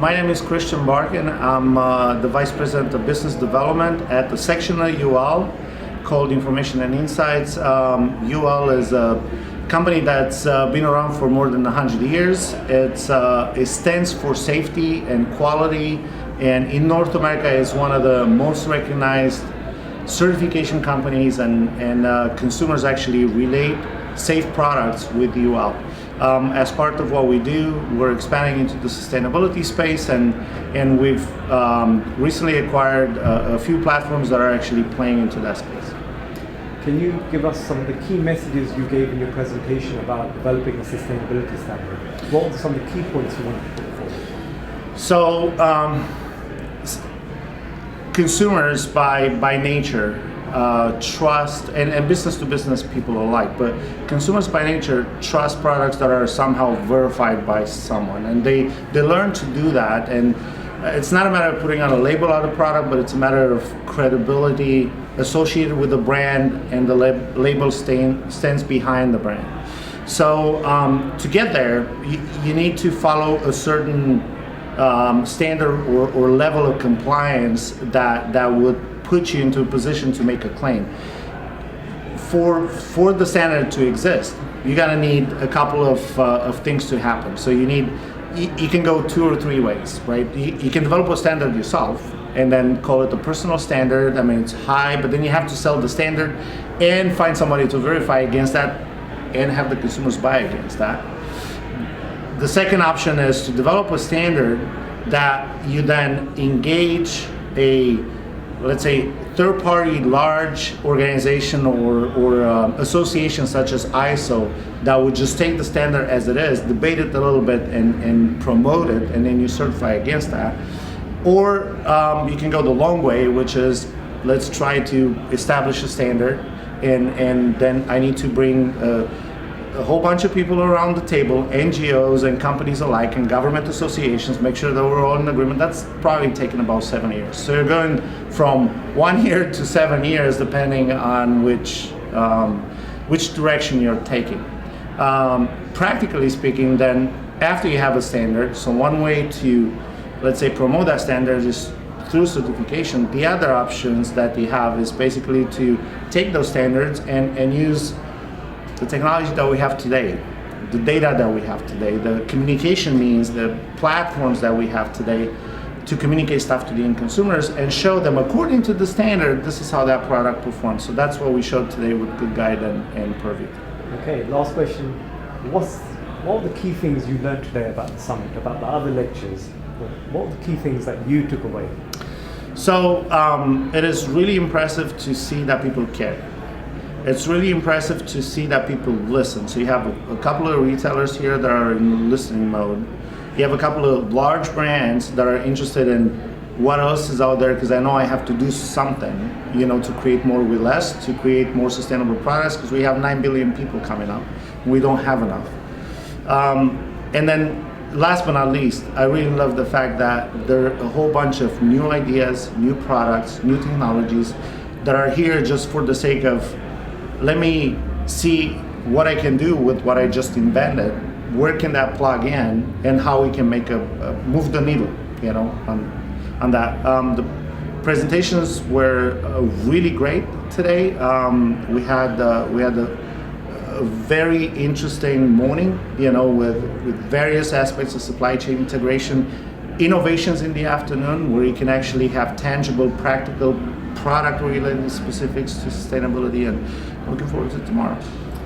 My name is Christian Barcan. I'm the Vice President of Business Development at the section of UL called Information and Insights. UL is a company that's been around for more than 100 years. It stands for safety and quality, and in North America is one of the most recognized certification companies, and consumers actually relate safe products with UL. As part of what we do, we're expanding into the sustainability space, and we've recently acquired a few platforms that are actually playing into that space. Can you give us some of the key messages you gave in your presentation about developing a sustainability standard? What are some of the key points you want to put forward? So, consumers by nature trust, and business to business people alike, but consumers by nature trust products that are somehow verified by someone, and they learn to do that. And it's not a matter of putting on a label on a product, but it's a matter of credibility associated with the brand, and the label stands behind the brand. So to get there, you need to follow a certain standard or level of compliance that would put you into a position to make a claim. For the standard to exist, you're gonna need a couple of things to happen. So you can go two or three ways, right? You can develop a standard yourself and then call it a personal standard. I mean, it's high, but then you have to sell the standard and find somebody to verify against that and have the consumers buy against that. The second option is to develop a standard that you then engage a, let's say, third-party large organization or association such as ISO that would just take the standard as it is, debate it a little bit, and promote it, and then you certify against that. Or you can go the long way, which is, let's try to establish a standard, and then I need to bring a whole bunch of people around the table, NGOs and companies alike, and government associations, make sure that we're all in agreement. That's probably taken about 7 years. So you're going from 1 year to 7 years, depending on which direction you're taking. Practically speaking, then, after you have a standard, so one way to, let's say, promote that standard is through certification. The other options that you have is basically to take those standards and use the technology that we have today, the data that we have today, the communication means, the platforms that we have today to communicate stuff to the end consumers and show them, according to the standard, this is how that product performs. So that's what we showed today with Good Guide and Purview. Okay, last question. What were the key things you learned today about the summit, about the other lectures? What were the key things that you took away? So it is really impressive to see that people care. It's really impressive to see that people listen. So you have a couple of retailers here that are in listening mode. You have a couple of large brands that are interested in what else is out there, because I know I have to do something, to create more with less, to create more sustainable products, because we have 9 billion people coming up. We don't have enough. And then last but not least, I really love the fact that there are a whole bunch of new ideas, new products, new technologies that are here just for the sake of, let me see what I can do with what I just invented. Where can that plug in, and how we can make move the needle, on that. The presentations were really great today. We had a very interesting morning, with various aspects of supply chain integration, innovations in the afternoon, where you can actually have tangible, practical product-related specifics to sustainability, and looking forward to tomorrow.